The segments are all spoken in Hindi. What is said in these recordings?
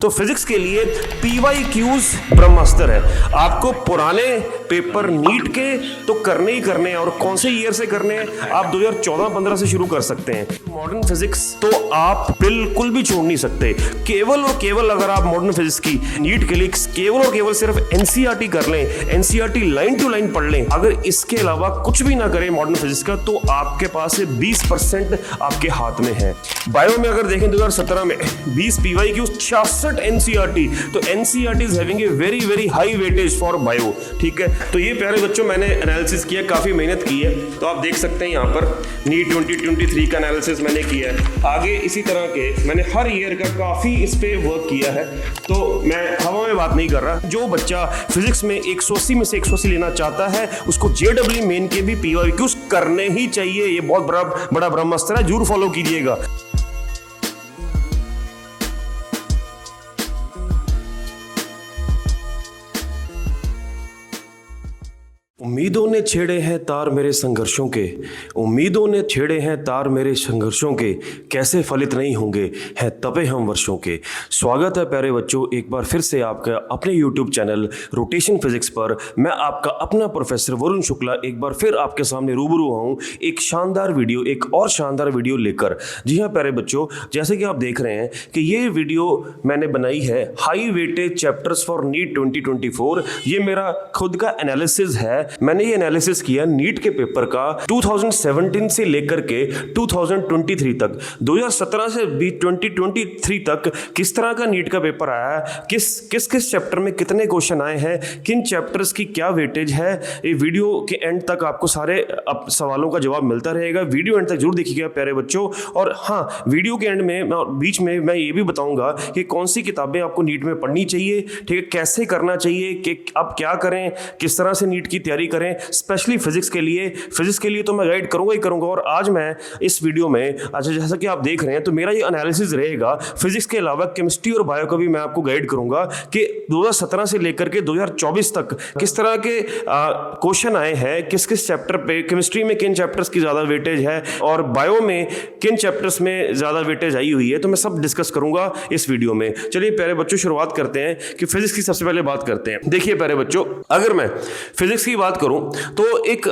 तो फिजिक्स के लिए PYQs ब्रह्मास्त्र है। आपको पुराने पेपर नीट के तो करने ही करने हैं, और कौन से ईयर से करने हैं आप 2014-15 से शुरू कर सकते हैं। मॉडर्न फिजिक्स तो आप बिल्कुल भी छोड़ नहीं सकते। केवल और केवल अगर आप मॉडर्न फिजिक्स की नीट के लिए केवल और केवल सिर्फ NCERT कर लें, NCERT लाइन टू लाइन पढ़ लें, अगर इसके अलावा कुछ भी ना करें मॉडर्न फिजिक्स का, तो आपके पास से 20% आपके हाथ में है। बायो में अगर देखें 2017 में 20 PYQs 66 NCERT, तो NCERT is having a very very high weightage for bio. ठीक है, तो ये प्यारे बच्चों मैंने एनालिसिस किया, काफी मेहनत की है। तो आप देख सकते हैं यहाँ पर नीट 2023 का एनालिसिस मैंने किया है। आगे इसी तरह के मैंने हर ईयर का काफी इस पे वर्क किया है। तो मैं हवा में बात नहीं कर रहा। जो बच्चा फिजिक्स में 180 में से 180 लेना चाहता है, उसको JEE मेन के भी PYQs करने ही चाहिए। ये बहुत बड़ा ब्रह्मास्त्र है, जरूर फॉलो कीजिएगा। उम्मीदों ने छेड़े हैं तार मेरे संघर्षों के, उम्मीदों ने छेड़े हैं तार मेरे संघर्षों के, कैसे फलित नहीं होंगे हैं तपे हम वर्षों के। स्वागत है प्यारे बच्चों एक बार फिर से आपका अपने YouTube चैनल रोटेशन फिजिक्स पर। मैं आपका अपना प्रोफेसर वरुण शुक्ला एक बार फिर आपके सामने रूबरू हूँ एक शानदार वीडियो, एक और शानदार वीडियो लेकर। जी हाँ प्यारे बच्चों, जैसे कि आप देख रहे हैं कि ये वीडियो मैंने बनाई है high weightage chapters for NEET 2024। ये मेरा खुद का एनालिसिस है। मैंने ये एनालिसिस किया नीट के पेपर का 2017 से लेकर के 2023 तक, 2017 से 2023 तक किस तरह का नीट का पेपर आया है, किस चैप्टर में कितने क्वेश्चन आए हैं, किन चैप्टर्स की क्या वेटेज है। ये वीडियो के एंड तक आपको सारे सवालों का जवाब मिलता रहेगा। वीडियो एंड तक जरूर देखिएगा प्यारे बच्चों। और हाँ, वीडियो के एंड में बीच में मैं ये भी बताऊंगा कि कौन सी किताबें आपको नीट में पढ़नी चाहिए, ठीक है, कैसे करना चाहिए, कि आप क्या करें, किस तरह से नीट की तैयारी करें। स्पेशली फिजिक्स के लिए तो मैं गाइड करूंगा ही करूंगा। और आज मैं इस वीडियो में, अच्छा जैसा कि आप देख रहे हैं, तो मेरा ये एनालिसिस रहेगा फिजिक्स के अलावा केमिस्ट्री और बायो का भी मैं आपको गाइड करूंगा कि 2017 से लेकर के 2024 तक किस तरह के क्वेश्चन आए हैं, किस किस चैप्टर पे, केमिस्ट्री में किन चैप्टर्स की ज्यादा वेटेज है और बायो में किन चैप्टर्स में ज्यादा वेटेज आई हुई है। तो मैं सब डिस्कस करूंगा इस वीडियो में। चलिए प्यारे बच्चों शुरुआत करते हैं कि फिजिक्स की सबसे पहले बात करते हैं। देखिए प्यारे बच्चों, अगर मैं फिजिक्स की बात करूं तो एक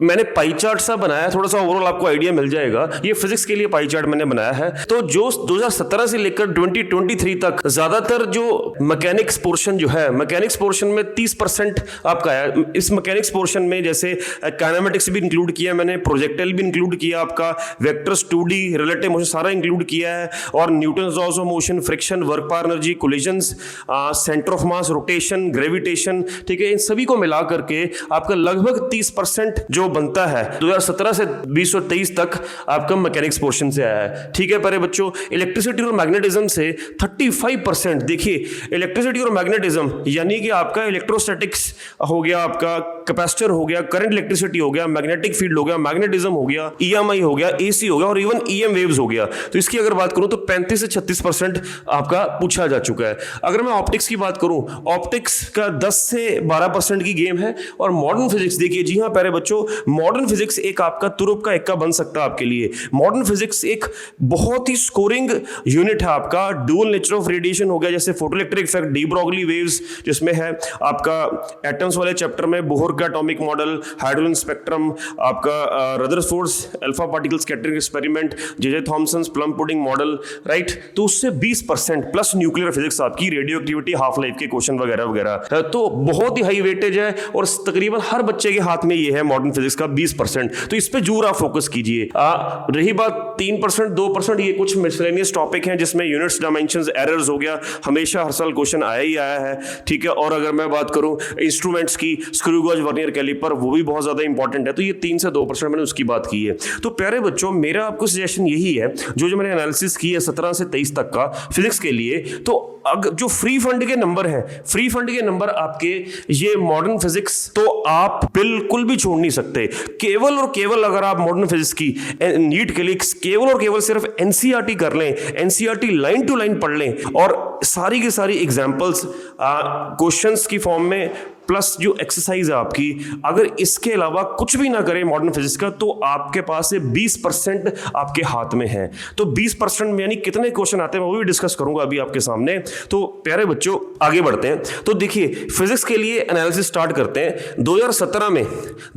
मैंने पाई चार्ट सा बनाया, थोड़ा सा ओवरऑल आपको आइडिया मिल जाएगा। ये फिजिक्स के लिए पाई चार्ट मैंने बनाया है। तो जो 2017 से लेकर 2023 तक ज्यादातर जो मैकेनिक्स पोर्शन जो है, मैकेनिक्स पोर्शन में 30% आपका है। इस मैकेनिक्स पोर्शन में जैसे काइनेमेटिक्स भी इंक्लूड किया मैंने, प्रोजेक्टाइल भी इंक्लूड किया, आपका वेक्टर्स 2D रिलेटिव मोशन सारा इंक्लूड किया है, और Newton's laws of motion, friction, work power energy, collisions, centre of mass, rotation, gravitation, ठीक है, इन सभी को मिला करके आपका लगभग 30% जो बनता है 2017 से 2023 तक आपका मैकेनिक्स पोर्शन से आया है। ठीक है प्यारे बच्चों, इलेक्ट्रिसिटी और मैग्नेटिज्म से 35%। देखिए इलेक्ट्रिसिटी और मैग्नेटिज्म यानी कि आपका इलेक्ट्रोस्टैटिक्स हो गया, आपका कैपेसिटर हो गया, करंट इलेक्ट्रिसिटी हो गया, मैग्नेटिक फील्ड हो गया, मैग्नेटिज्म हो गया, EMI हो गया, AC हो गया, और इवन EM वेव्स हो गया। तो इसकी अगर बात करूं तो 35 से 36% आपका पूछा जा चुका है। अगर मैं ऑप्टिक्स की बात करूं, ऑप्टिक्स का 10 से 12% की गेम है। और मॉडर्न फिजिक्स देखिए, जी हां प्यारे बच्चों, मॉडर्न फिजिक्स एक आपका तुरुप का इक्का बन सकता है आपके लिए। मॉडर्न फिजिक्स एक बहुत ही स्कोरिंग यूनिट है आपका। डुअल नेचर ऑफ रेडिएशन हो गया, जैसे photoelectric effect, de Broglie waves जिसमें है आपका एटम्स वाले चैप्टर में बोहर का एटॉमिक मॉडल, हाइड्रोजन स्पेक्ट्रम, आपका Rutherford's alpha particle scattering experiment, J Thomson's plum pudding model, right. तो उससे 20% प्लस न्यूक्लियर फिजिक्स, आपकी रेडियो एक्टिविटी, हाफ लाइफ के क्वेश्चन वगैरह वगैरह। तो बहुत ही हाई वेटेज है, और तकरीबन हर बच्चे के हाथ में ये है मॉडर्न फिजिक्स का 20%। तो इस पे जरूर आप फोकस कीजिए। रही बात 3%, 2%, ये कुछ मिसलेनियस टॉपिक हैं जिसमें यूनिट्स, डायमेंशंस, एरर्स हो गया, हमेशा हर साल क्वेश्चन आया ही आया है। ठीक है, और अगर मैं बात करूं इंस्ट्रूमेंट्स की, स्क्रू गेज, वर्नियर कैलिपर, वो भी बहुत ज्यादा इंपॉर्टेंट है। तो ये 3 से 2% मैंने उसकी बात की है। तो प्यारे बच्चों, मेरा आपको सजेशन यही है, जो मैंने एनालिसिस की है 17 से 23 तक का फिजिक्स के लिए, तो अगर जो फ्री फंड के नंबर है, फ्री फंड के नंबर आपके ये मॉडर्न फिजिक्स तो आप बिल्कुल भी छोड़ नहीं सकते। केवल और केवल अगर आप मॉडर्न फिजिक्स की नीट के लिए केवल और केवल सिर्फ NCERT कर लें, NCERT लाइन टू लाइन पढ़ लें, और सारी की सारी एग्जांपल्स क्वेश्चंस की फॉर्म में प्लस जो एक्सरसाइज है आपकी, अगर इसके अलावा कुछ भी ना करें मॉडर्न फिजिक्स का, तो आपके पास से 20% आपके हाथ में है। तो 20% में यानी कितने क्वेश्चन आते हैं वो भी डिस्कस करूंगा अभी आपके सामने। तो प्यारे बच्चों आगे बढ़ते हैं। तो देखिए फिजिक्स के लिए एनालिसिस स्टार्ट करते हैं। 2017 में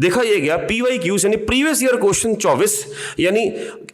देखा यह गया PYQs यानी प्रीवियस ईयर क्वेश्चन 24 यानी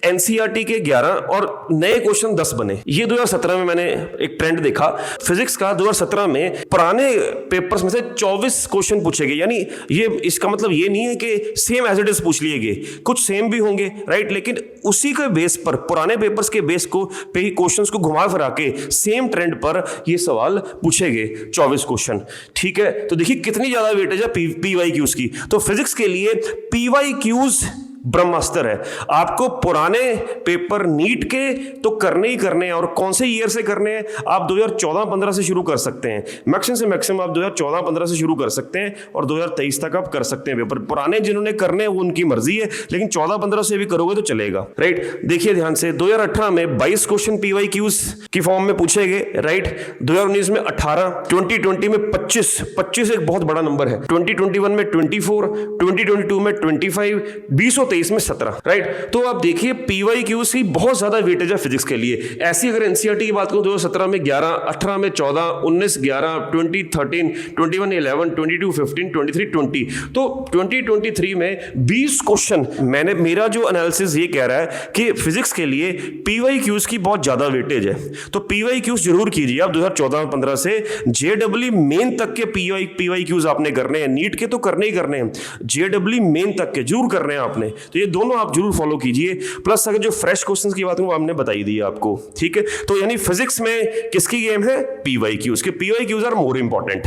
एनसीईआरटी के 11 और नए क्वेश्चन 10 बने। ये 2017 में मैंने एक ट्रेंड देखा फिजिक्स का। 2017 में पुराने पेपर्स में से 24 क्वेश्चन पूछे गए, यानी ये इसका मतलब ये नहीं है कि सेम एज इट इज पूछ लिए गए, कुछ सेम भी होंगे राइट, लेकिन उसी के बेस पर पुराने पेपर्स के बेस को पे क्वेश्चंस को घुमा फिरा के सेम ट्रेंड पर ये सवाल पूछे गए 24 क्वेश्चन। ठीक है, तो देखिए कितनी ज्यादा वेटेज है PYQs की। तो फिजिक्स के लिए PYQs ब्रह्मास्त्र है। आपको पुराने पेपर नीट के तो करने ही करने हैं, और कौन से ईयर से करने हैं, आप 2014-15 से शुरू कर सकते हैं। मैक्सिमम से मैक्सिमम आप 2014-15 से शुरू कर सकते हैं और 2023 तक आप कर सकते हैं पेपर। पुराने जिन्होंने करने हैं वो उनकी मर्जी है, लेकिन 14-15 से भी करोगे तो चलेगा राइट। देखिए ध्यान से 2018 में 22 क्वेश्चन PYQs की फॉर्म में पूछे गए राइट। 2019 में 18, 2020 में 25 एक बहुत बड़ा नंबर है, 2021 में 24, 2022 में 25, 2023 में 17 राइट। तो आप देखिए PYQs की बहुत ज्यादा वेटेज है फिजिक्स के लिए। ऐसी अगर एनसीईआरटी की बात करूं 2017 में 11, 18 में 14, 19 11, 20 13, 21 11, 22 15, 23 20। तो 2023 में 20 क्वेश्चन। मेरा जो एनालिसिस ये कह रहा है कि फिजिक्स के लिए PYQs की बहुत ज्यादा वेटेज है। तो PYQs जरूर कीजिए आप 2014-15 से। JEE मेन तक के PYQs आपने करने हैं, नीट के तो करने ही करने हैं, JEE मेन तक के जरूर करने हैं आपने। तो ये दोनों आप जरूर फॉलो कीजिए। प्लस अगर जो फ्रेश क्वेश्चंस की बात है वो हमने बताई दी है आपको। ठीक है, तो यानी फिजिक्स में किसकी गेम है, PYQs के। PYQs are more important.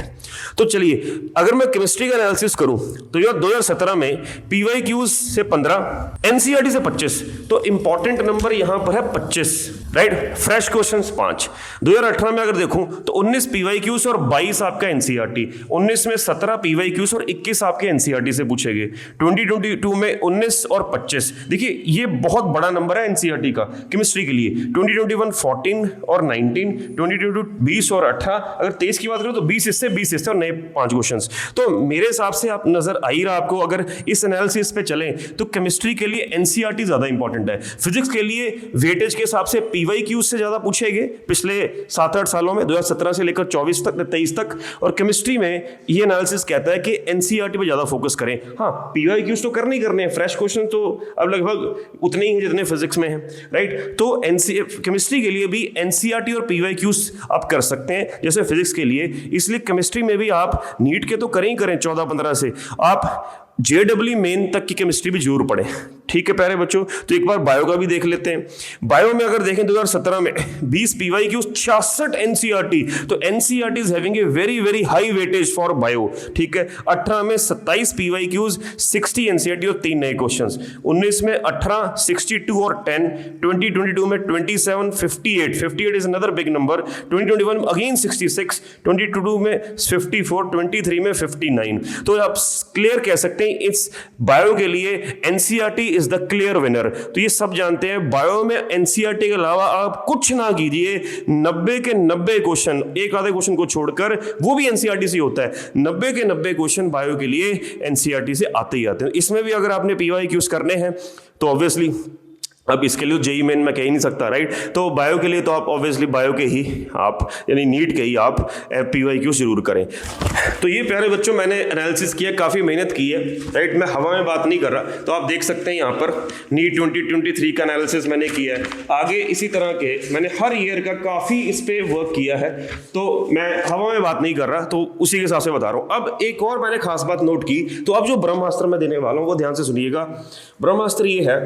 तो चलिए अगर मैं केमिस्ट्री का एनालिसिस करूं तो यार 2017 में PYQs से 15, एनसीईआरटी से 25, तो इंपॉर्टेंट नंबर यहां पर है 25 राइट। Fresh questions 5। 2018 में अगर देखूं तो 19 PYQs और 22 आपका एनसीईआरटी। 19 में 17 PYQs और 21 आपके एनसीईआरटी से पूछे गए। 2022 में 19 और 25। देखिए ये बहुत बड़ा नंबर है एनसीईआरटी का केमिस्ट्री के लिए। 2021 14 और 19, 2022 20 और 18। अगर 23 की बात करें तो 20 इससे और नए 5 क्वेश्चंस। तो मेरे हिसाब से आप नजर आ ही रहा आपको, अगर इस एनालिसिस पे चलें तो केमिस्ट्री के लिए एनसीईआरटी ज्यादा इंपॉर्टेंट है। फिजिक्स के लिए वेटेज के हिसाब से PYQs से ज्यादा पूछे गए पिछले 7-8 सालों में, 2017 से लेकर 24 तक 23 तक। और केमिस्ट्री में ये एनालिसिस कहता है कि एनसीईआरटी पे ज्यादा फोकस करें। हाँ PYQs तो करने ही करने हैं, फ्रेश क्वेश्चन तो अब लगभग उतने ही हैं जितने फिजिक्स में हैं राइट। तो केमिस्ट्री के लिए भी एनसीईआरटी और PYQs आप कर सकते हैं जैसे फिजिक्स के लिए। इसलिए केमिस्ट्री में भी आप नीट के तो करें ही करें 14-15 से, आप JEE मेन तक की केमिस्ट्री भी जरूर पढ़ें। ठीक है प्यारे बच्चों, तो एक बार बायो का भी देख लेते हैं। बायो में अगर देखें 2017 में 20 PYQs, 66 एनसीईआरटी। तो NCERT is having a very very high weightage for bio. ठीक है, 18 में 27 PYQs, 60 एनसीईआरटी और 3 नए क्वेश्चंस। 19 में 18, 62 और 10, 2022 में 27, 58 इज अनदर बिग नंबर। 2021 में अगेन 66, 2022 में 54, 23 में 59। तो आप क्लियर कह सकते हैं इस बायो के लिए NCERT is the clear winner. तो ये सब जानते हैं बायो में एनसीईआरटी के अलावा आप कुछ ना कीजिए। 90 के 90 क्वेश्चन, एक आधे क्वेश्चन को छोड़कर, वो भी एनसीईआरटी से होता है, 90 के 90 क्वेश्चन बायो के लिए एनसीईआरटी से आते ही आते हैं। इसमें भी अगर आपने PYQs करने हैं तो ऑब्वियसली अब इसके लिए JEE मेन मैं कह ही नहीं सकता राइट। तो बायो के लिए तो आप ऑब्वियसली बायो के ही आप यानी नीट के ही आप PYQs जरूर करें। तो ये प्यारे बच्चों मैंने एनालिसिस किया, काफ़ी मेहनत की है राइट। मैं हवा में बात नहीं कर रहा, तो आप देख सकते हैं यहाँ पर नीट 2023 का एनालिसिस मैंने किया है। आगे इसी तरह के मैंने हर ईयर का काफ़ी इस पर वर्क किया है, तो मैं हवा में बात नहीं कर रहा, तो उसी के हिसाब से बता रहा हूँ। अब एक और मैंने खास बात नोट की, तो अब जो ब्रह्मास्त्र मैं देने वाला हूँ वो ध्यान से सुनिएगा। ब्रह्मास्त्र ये है,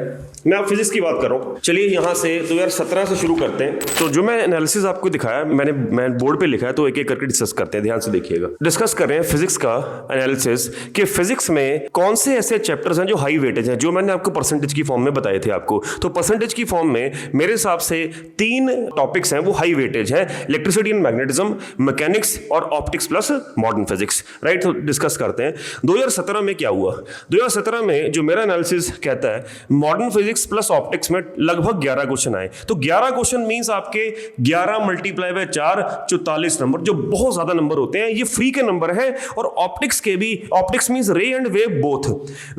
मैं अब फिजिक्स की बात कर रहा हूं। चलिए यहां से 2017 से शुरू करते हैं। तो जो मैं एनालिसिस आपको दिखाया मैं बोर्ड पे लिखा है, तो एक एक करके डिस्कस करते हैं। ध्यान से देखिएगा, डिस्कस कर रहे हैं फिजिक्स का एनालिसिस कि फिजिक्स में कौन से ऐसे चैप्टर्स हैं जो हाई वेटेज हैं, जो मैंने आपको परसेंटेज की फॉर्म में बताए थे आपको। तो परसेंटेज की फॉर्म में मेरे हिसाब से 3 टॉपिक्स हैं वो हाई वेटेज है, इलेक्ट्रिसिटी एंड मैग्नेटिज्म, मैकेनिक्स और optics plus modern physics right. तो डिस्कस करते हैं 2017 में क्या हुआ। 2017 में जो मेरा एनालिसिस कहता है modern physics plus optics optics में लगभग 11 क्वेश्चन आए। तो 11 क्वेश्चन मींस आपके 11 मल्टीप्लाई बाय 4 44 नंबर, जो बहुत ज्यादा नंबर होते हैं। ये फ्री के नंबर हैं और ऑप्टिक्स के भी, ऑप्टिक्स मींस रे and wave both,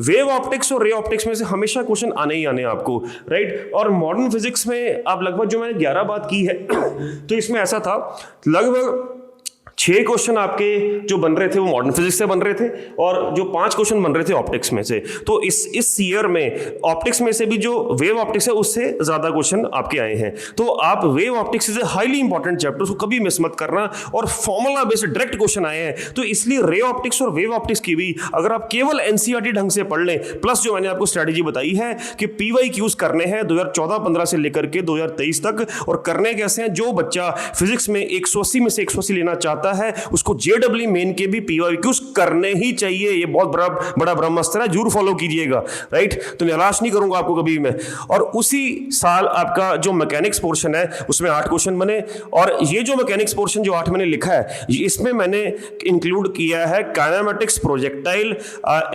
wave optics और रे ऑप्टिक्स में से हमेशा क्वेश्चन आने ही आने आपको, राइट। और मॉडर्न फिजिक्स में आप लगभग जो मैंने 11 बात की है तो इसमें ऐसा था लगभग 6 क्वेश्चन आपके जो बन रहे थे वो मॉडर्न फिजिक्स से बन रहे थे और जो 5 क्वेश्चन बन रहे थे ऑप्टिक्स में से। तो इस ईयर में ऑप्टिक्स में से भी जो वेव ऑप्टिक्स है उससे ज्यादा क्वेश्चन आपके आए हैं। तो आप wave optics is a highly important chapter, उसको कभी मिस मत करना। और फॉर्मूला बेस्ड डायरेक्ट क्वेश्चन आए हैं, तो इसलिए रे ऑप्टिक्स और वेव ऑप्टिक्स की भी अगर आप केवल एनसीईआरटी ढंग से पढ़ लें, प्लस जो मैंने आपको स्ट्रेटेजी बताई है कि पीवाईक्यूज करने हैं 2014-15 से लेकर के 2023 तक, और करने कैसे हैं, जो बच्चा फिजिक्स में 180 में से 180 लेना चाहता है उसको जेडब्ल्यू मेन के भी पीवाईक्यूज करने ही चाहिए। ये बहुत बड़ा ब्रह्मास्त्र है, जरूर फॉलो कीजिएगा, राइट। तो निराश नहीं करूंगा आपको कभी मैं। और उसी साल आपका जो मैकेनिक्स पोर्शन है उसमें 8 क्वेश्चन बने, और ये जो मैकेनिक्स पोर्शन जो 8 मैंने लिखा है इसमें मैंने इंक्लूड किया है kinematics, projectile,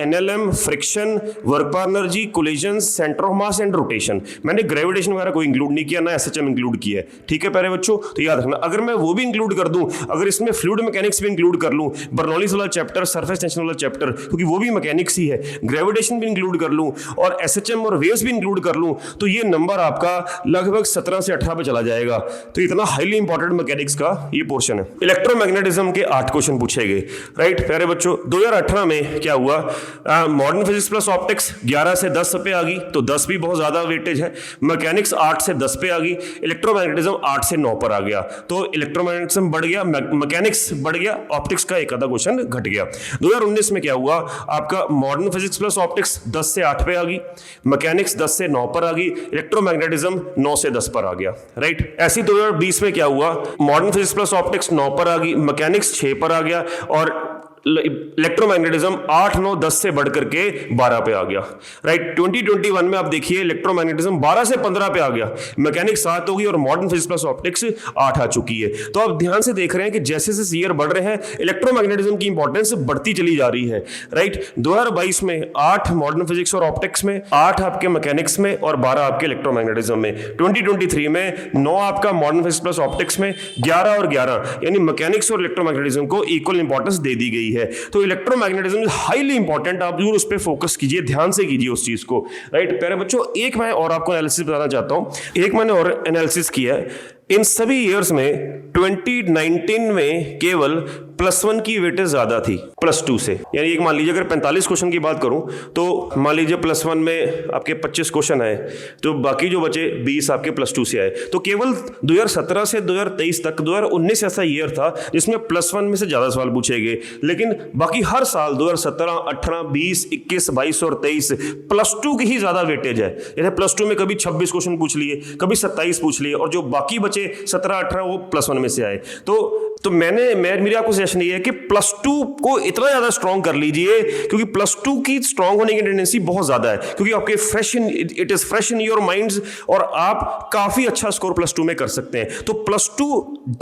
NLM, friction, work पर energy, collision, centre of mass and rotation. मैंने ग्रेविटेशन वगैरह कोई इंक्लूड नहीं किया, ना एसएचएम इंक्लूड किया है, ठीक है प्यारे बच्चों। तो याद रखना, अगर मैं वो भी इंक्लूड कर दूं, अगर इसमें फ्लूइड मैकेनिक्स भी इंक्लूड कर लूं, बर्नौलीज वाला चैप्टर, सरफेस टेंशन वाला चैप्टर, क्योंकि वो भी मैकेनिक्स ही है, ग्रेविटेशन भी इंक्लूड कर लूं और एसएचएम और वेव्स भी इंक्लूड कर लूं, तो ये नंबर आपका लगभग 17 से 18 पे चला जाएगा। तो इतना हाईली इंपॉर्टेंट मैकेनिक्स का ये पोर्शन है। इलेक्ट्रोमैग्नेटिज्म के 8 क्वेश्चन पूछे गए, राइट प्यारे बच्चों। 2018 में क्या हुआ, मॉडर्न फिजिक्स प्लस ऑप्टिक्स 11 से 10 पे आ गई, तो 10 भी बहुत ज्यादा वेटेज है। मैकेनिक्स 8 से 10 पे आ गई, इलेक्ट्रोमैग्नेटिज्म 8 से 9 पर आ गया। तो इलेक्ट्रोमैग्नेटिज्म बढ़ गया, मैकेनिक्स बढ़ गया, ऑप्टिक्स का एक आधा क्वेश्चन घट गया। 2019 में क्या हुआ, आपका मॉडर्न फिजिक्स प्लस ऑप्टिक्स 10 से 8 पे आ गई, मैकेनिक्स 10 से 9 पर आ गई, इलेक्ट्रोमैग्नेटिज्म 9 से 10 पर आ गया, राइट। ऐसी 2020 में क्या हुआ, मॉडर्न फिजिक्स प्लस ऑप्टिक्स 9 पर आ गई, मैकेनिक्स 6 पर आ गया और इलेक्ट्रोमैग्नेटिज्म 8, 9, 10 से बढ़ करके 12 पे आ गया, राइट। 2021 में आप देखिए इलेक्ट्रोमैग्नेटिज्म 12 से 15 पे आ गया, मैकेनिक्स 7 होगी और मॉडर्न फिजिक्स प्लस ऑप्टिक्स 8 आ चुकी है। तो आप ध्यान से देख रहे हैं कि जैसे जैसे ईयर बढ़ रहे हैं इलेक्ट्रोमैग्नेटिज्म की इंपॉर्टेंस बढ़ती चली जा रही है, राइट। 2022 में 8 मॉडर्न फिजिक्स और ऑप्टिक्स में, 8 आपके मैकेनिक्स में और 12 आपके इलेक्ट्रोमैग्नेटिज्म में। 2023 में 9 आपका मॉडर्न फिजिक्स प्लस ऑप्टिक्स में, 11 और 11 यानी मैकेनिक्स और इलेक्ट्रोमैग्नेटिज्म को इक्वल इंपॉर्टेंस दे दी गई है। तो इलेक्ट्रोमैग्नेटिज्म हाईली इंपॉर्टेंट, आप जरूर उस पर फोकस कीजिए, ध्यान से कीजिए उस चीज को, राइट प्यारे बच्चों। एक मैं और आपको एनालिसिस बताना चाहता हूं, एक मैंने और एनालिसिस किया है। इन सभी ईयर्स में 2019 में केवल +1 की वेटेज ज्यादा थी +2 से। यानी एक मान लीजिए अगर 45 क्वेश्चन की बात करूं तो मान लीजिए +1 में आपके 25 क्वेश्चन आए, तो बाकी जो बचे 20 आपके +2 से आए। तो केवल 2017 से 2023 तक, 2019 ऐसा ईयर था जिसमें +1 में से ज्यादा सवाल पूछे गए, लेकिन बाकी हर साल 2017, 18, 20, 21, 22 और 23 +2 की ही ज्यादा वेटेज है। जैसे +2 में कभी 26 क्वेश्चन पूछ लिए, कभी 27 पूछ लिए, और जो बाकी 17, 18 वो +1 में से आए। तो मेरी आपको सजेशन ये है कि +2 को इतना ज्यादा स्ट्रॉन्ग कर लीजिए, क्योंकि +2 की स्ट्रॉन्ग होने की टेंडेंसी बहुत ज्यादा है, क्योंकि आपके it is fresh in your minds और आप काफी अच्छा स्कोर +2 में कर सकते हैं। तो +2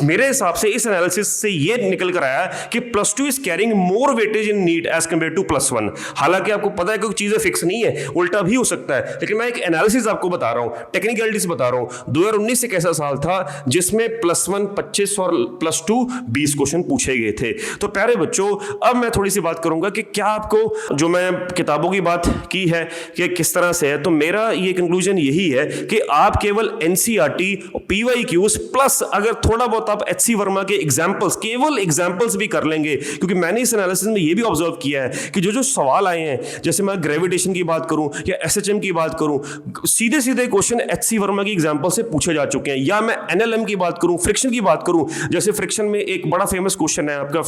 मेरे हिसाब से इस एनालिसिस से ये निकल कर आया कि +2 is carrying more weightage in NEET as compare to +1। हालांकि आपको पता है कि चीजें फिक्स नहीं है, उल्टा भी हो सकता है, लेकिन मैं एक एनालिसिस आपको बता रहा हूं, टेक्निकलिटीज बता रहा हूं। 2019 एक ऐसा साल था जिसमें +1 25 और +2 20 क्वेश्चन पूछे गए थे। तो प्यारे बच्चों, अब मैं थोड़ी सी बात करूंगा कि क्या आपको, जो मैं किताबों की बात की है कि किस तरह से है, तो मेरा ये कंक्लूजन यही है कि आप केवल एनसीईआरटी, पीवाईक्यूज प्लस अगर थोड़ा बहुत आप एचसी वर्मा के एग्जांपल्स, केवल एग्जांपल्स भी कर लेंगे, क्योंकि मैंने इस एनालिसिस में ये भी ऑब्जर्व किया है कि जो सवाल आए हैं, जैसे मैं ग्रेविटेशन की बात करूं या एसएचएम की बात करूं, सीधे सीधे क्वेश्चन एचसी वर्मा की एग्जांपल से पूछे जा चुके हैं। या मैं एनएलएम की बात करूं, फ्रिक्शन की बात करूं, जैसे फ्रिक्शन में एक बड़ा फेमस क्वेश्चन है आपका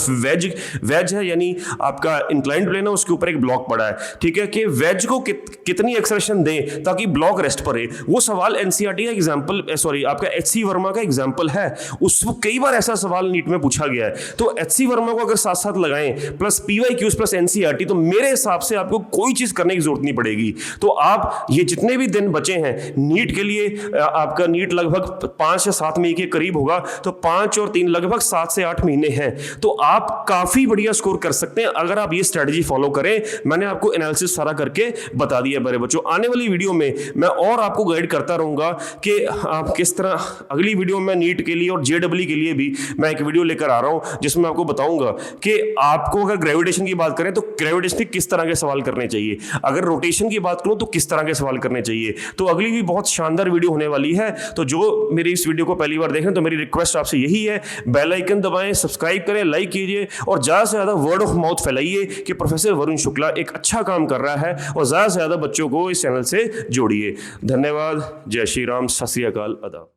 वेज है, यानी आपका इंक्लाइंड प्लेन है, उसके ऊपर एक ब्लॉक पड़ा है, ठीक है, कि वेज को कितनी एक्सेलरेशन दें ताकि ब्लॉक रेस्ट पड़े। वो सवाल एनसीईआरटी का एग्जांपल, सॉरी आपका एचसी वर्मा का एग्जांपल है, उसको कई बार ऐसा सवाल नीट में पूछा गया है। तो एचसी वर्मा को अगर साथ साथ लगाएं प्लस पीवाईक्यूज प्लस एनसीईआरटी, तो मेरे हिसाब से आपको कोई चीज करने की जरूरत नहीं पड़ेगी। तो आप ये जितने भी दिन बचे हैं नीट के लिए, आपका नीट लगभग 5 या 7 मई के करीब होगा, तो 5 और 3 लगभग 7 से 8 महीने हैं तो आप काफ़ी बढ़िया स्कोर कर सकते हैं अगर आप ये स्ट्रैटेजी फॉलो करें। मैंने आपको एनालिसिस सारा करके बता दिया प्यारे बच्चों। आने वाली वीडियो में मैं और आपको गाइड करता रहूँगा कि आप किस तरह, अगली वीडियो में नीट के लिए और जेडब्ल्यू के लिए भी मैं एक वीडियो लेकर आ रहा हूँ जिसमें आपको बताऊँगा कि आपको अगर ग्रेविटेशन की बात करें तो ग्रेविटेशन के किस तरह के सवाल करने चाहिए, अगर रोटेशन की बात करूँ तो किस तरह के सवाल करने चाहिए। तो अगली भी बहुत शानदार वीडियो होने वाली है। तो जो मेरी इस वीडियो को पहली बार देख रहे हैं तो मेरी रिक्वेस्ट आपसे यही है, बेल आइकन दबाएं, सब्सक्राइब करें, लाइक कीजिए और ज़्यादा से ज़्यादा वर्ड ऑफ माउथ फैलाइए कि प्रोफेसर वरुण शुक्ला एक अच्छा काम कर रहा है और ज़्यादा से ज़्यादा बच्चों को इस चैनल से जोड़िए। धन्यवाद। जय श्री राम। सत श्री अकाल। आदाब।